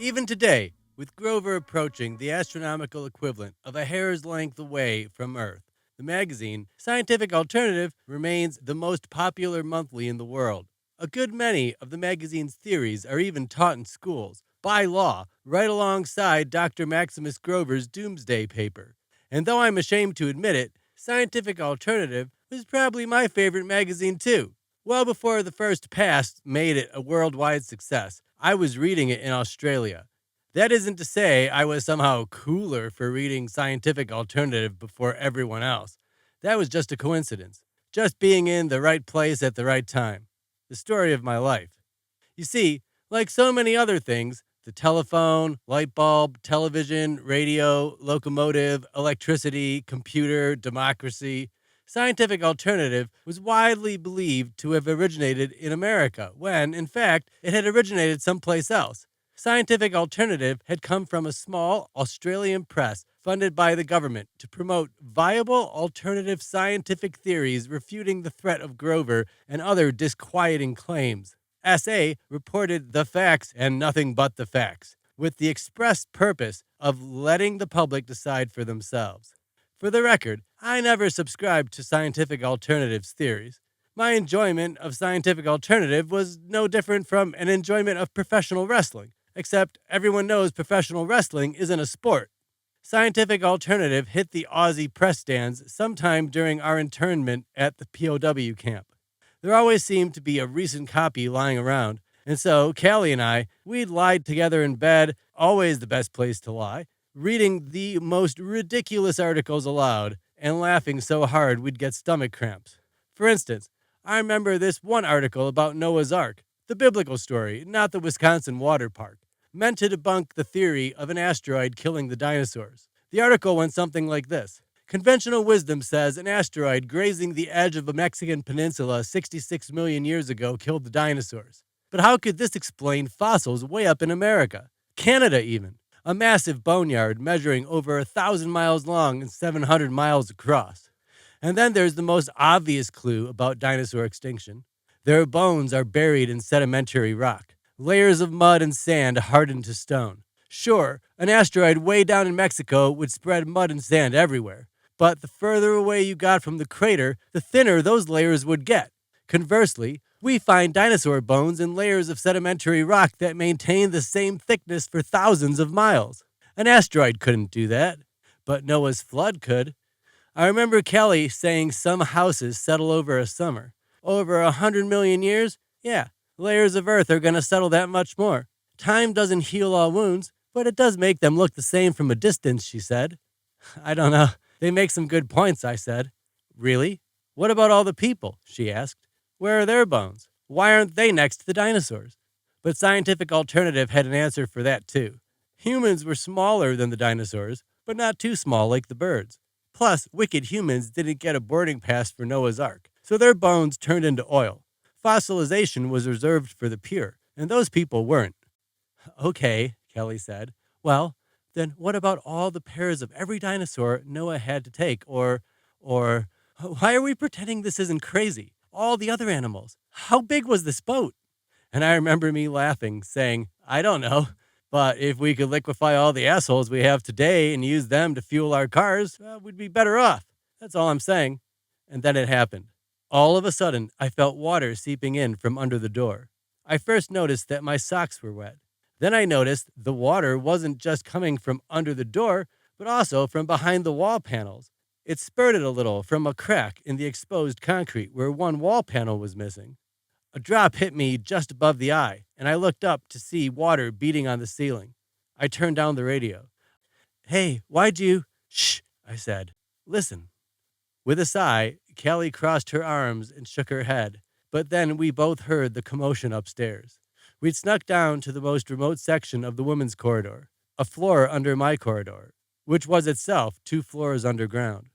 Even today, with Grover approaching the astronomical equivalent of a hair's length away from Earth, the magazine Scientific Alternative remains the most popular monthly in the world. A good many of the magazine's theories are even taught in schools, by law, right alongside Dr. Maximus Grover's Doomsday paper. And though I'm ashamed to admit it, Scientific Alternative was probably my favorite magazine too. Well before the first pass made it a worldwide success, I was reading it in Australia. That isn't to say I was somehow cooler for reading Scientific Alternative before everyone else. That was just a coincidence. Just being in the right place at the right time. The story of my life. You see, like so many other things, the telephone, light bulb, television, radio, locomotive, electricity, computer, democracy, Scientific Alternative was widely believed to have originated in America, when, in fact, it had originated someplace else. Scientific Alternative had come from a small Australian press funded by the government to promote viable alternative scientific theories refuting the threat of Grover and other disquieting claims. SA reported the facts and nothing but the facts, with the express purpose of letting the public decide for themselves. For the record, I never subscribed to Scientific Alternative's theories. My enjoyment of Scientific Alternative was no different from an enjoyment of professional wrestling, except everyone knows professional wrestling isn't a sport. Scientific Alternative hit the Aussie press stands sometime during our internment at the POW camp. There always seemed to be a recent copy lying around, and so Callie and we'd lied together in bed, always the best place to lie, reading the most ridiculous articles aloud and laughing so hard we'd get stomach cramps. For instance, I remember this one article about Noah's Ark, the biblical story, not the Wisconsin water park, meant to debunk the theory of an asteroid killing the dinosaurs. The article went something like this. Conventional wisdom says an asteroid grazing the edge of a Mexican peninsula 66 million years ago killed the dinosaurs. But how could this explain fossils way up in America? Canada even. A massive boneyard measuring over 1,000 miles long and 700 miles across. And then there's the most obvious clue about dinosaur extinction. Their bones are buried in sedimentary rock, layers of mud and sand hardened to stone. Sure, an asteroid way down in Mexico would spread mud and sand everywhere, but the further away you got from the crater, the thinner those layers would get. Conversely, we find dinosaur bones in layers of sedimentary rock that maintain the same thickness for thousands of miles. An asteroid couldn't do that, but Noah's flood could. I remember Kelly saying some houses settle over a summer. Over 100 million years? Yeah, layers of earth are going to settle that much more. Time doesn't heal all wounds, but it does make them look the same from a distance, she said. I don't know. They make some good points, I said. Really? What about all the people? She asked. Where are their bones? Why aren't they next to the dinosaurs? But Scientific Alternative had an answer for that too. Humans were smaller than the dinosaurs, but not too small like the birds. Plus, wicked humans didn't get a boarding pass for Noah's Ark, so their bones turned into oil. Fossilization was reserved for the pure, and those people weren't. Okay, Kelly said. Well, then what about all the pairs of every dinosaur Noah had to take? Or, why are we pretending this isn't crazy? All the other animals. How big was this boat? And I remember me laughing, saying, I don't know. But if we could liquefy all the assholes we have today and use them to fuel our cars, we'd be better off. That's all I'm saying. And then it happened. All of a sudden, I felt water seeping in from under the door. I first noticed that my socks were wet. Then I noticed the water wasn't just coming from under the door, but also from behind the wall panels. It spurted a little from a crack in the exposed concrete where one wall panel was missing. A drop hit me just above the eye, and I looked up to see water beating on the ceiling. I turned down the radio. Hey, why'd you... Shh, I said. Listen. With a sigh, Callie crossed her arms and shook her head, but then we both heard the commotion upstairs. We'd snuck down to the most remote section of the women's corridor, a floor under my corridor, which was itself 2 floors underground.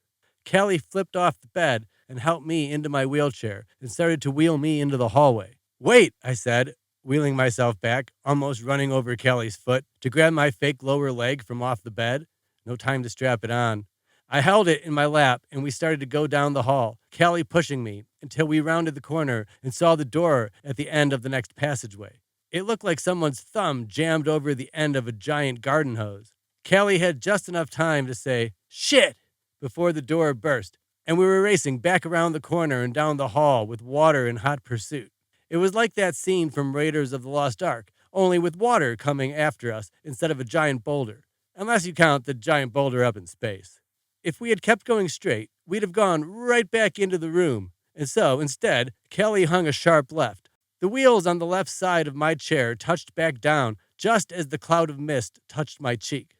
Callie flipped off the bed and helped me into my wheelchair and started to wheel me into the hallway. Wait, I said, wheeling myself back, almost running over Callie's foot to grab my fake lower leg from off the bed. No time to strap it on. I held it in my lap and we started to go down the hall, Callie pushing me until we rounded the corner and saw the door at the end of the next passageway. It looked like someone's thumb jammed over the end of a giant garden hose. Callie had just enough time to say, "Shit!" before the door burst, and we were racing back around the corner and down the hall with water in hot pursuit. It was like that scene from Raiders of the Lost Ark, only with water coming after us instead of a giant boulder, unless you count the giant boulder up in space. If we had kept going straight, we'd have gone right back into the room, and so, instead, Kelly hung a sharp left. The wheels on the left side of my chair touched back down just as the cloud of mist touched my cheek.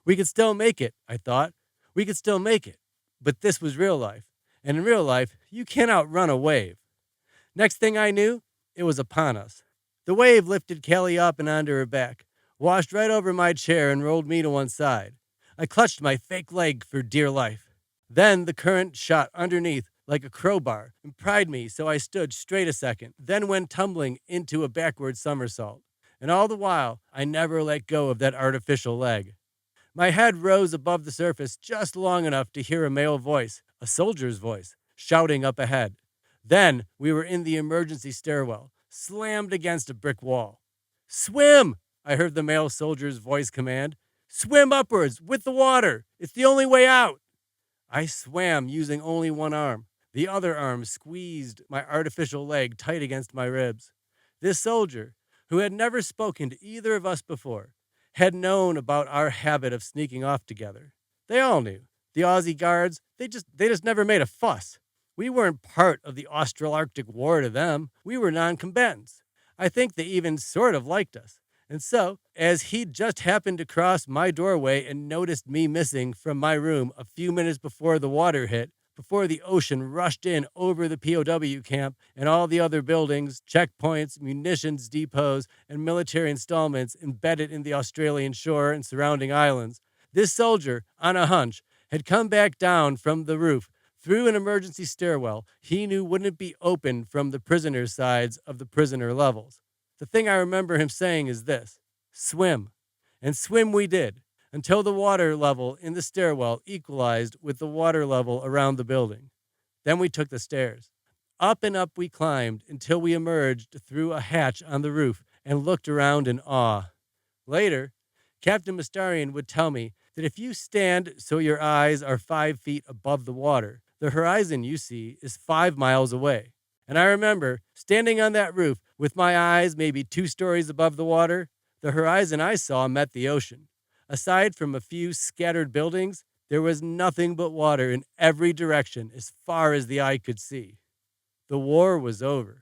We could still make it, I thought. We could still make it. But this was real life. And in real life, you can't outrun a wave. Next thing I knew, it was upon us. The wave lifted Kelly up and onto her back, washed right over my chair and rolled me to one side. I clutched my fake leg for dear life. Then the current shot underneath like a crowbar and pried me so I stood straight a second, then went tumbling into a backward somersault. And all the while, I never let go of that artificial leg. My head rose above the surface just long enough to hear a male voice, a soldier's voice, shouting up ahead. Then we were in the emergency stairwell, slammed against a brick wall. "Swim!" I heard the male soldier's voice command. "Swim upwards, with the water! It's the only way out!" I swam using only one arm. The other arm squeezed my artificial leg tight against my ribs. This soldier, who had never spoken to either of us before, had known about our habit of sneaking off together. They all knew. The Aussie guards, they just never made a fuss. We weren't part of the Austral-Arctic War to them. We were non-combatants. I think they even sort of liked us. And so, as he'd just happened to cross my doorway and noticed me missing from my room a few minutes before the water hit, before the ocean rushed in over the POW camp and all the other buildings, checkpoints, munitions depots, and military installments embedded in the Australian shore and surrounding islands, this soldier, on a hunch, had come back down from the roof through an emergency stairwell he knew wouldn't be opened from the prisoner sides of the prisoner levels. The thing I remember him saying is this: swim. And swim we did, until the water level in the stairwell equalized with the water level around the building. Then we took the stairs. Up and up we climbed until we emerged through a hatch on the roof and looked around in awe. Later, Captain Mastarian would tell me that if you stand so your eyes are 5 feet above the water, the horizon you see is 5 miles away. And I remember standing on that roof with my eyes maybe 2 stories above the water. The horizon I saw met the ocean. Aside from a few scattered buildings, there was nothing but water in every direction as far as the eye could see. The war was over.